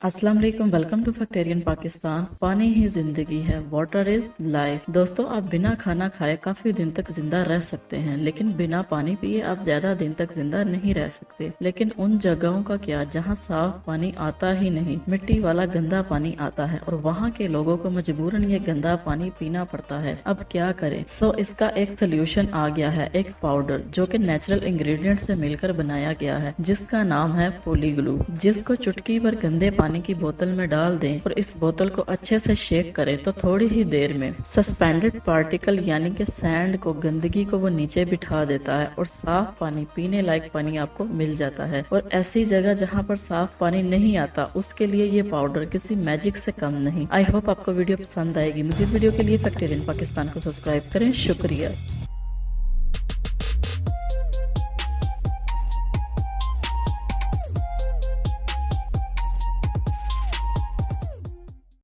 अस्सलाम वालेकुम, welcome to फैक्टेरियन Pakistan. पानी ही जिंदगी है, वाटर इज लाइफ। दोस्तों, आप बिना खाना खाए काफी दिन तक जिंदा रह सकते हैं, लेकिन बिना पानी पिए आप ज्यादा दिन तक जिंदा नहीं रह सकते। लेकिन उन जगहों का क्या जहां साफ पानी आता ही नहीं, मिट्टी वाला गंदा पानी आता है और वहां के लोगों को मजबूरन ये गंदा पानी पीना पड़ता है। अब क्या करें? इसका एक सोल्यूशन आ गया है, एक पाउडर जो कि नेचुरल इंग्रेडिएंट से मिलकर बनाया गया है, जिसका नाम है पोलीग्लू, जिसको चुटकी भर गंदे पानी की बोतल में डाल दें और इस बोतल को अच्छे से शेक करें तो थोड़ी ही देर में सस्पेंडेड पार्टिकल यानी कि सैंड को, गंदगी को वो नीचे बिठा देता है और साफ पानी, पीने लायक पानी आपको मिल जाता है। और ऐसी जगह जहाँ पर साफ पानी नहीं आता, उसके लिए ये पाउडर किसी मैजिक से कम नहीं। आई होप आपको वीडियो पसंद आएगी। मज़ीद वीडियो के लिए फैक्टेरियन पाकिस्तान को सब्सक्राइब करें। शुक्रिया।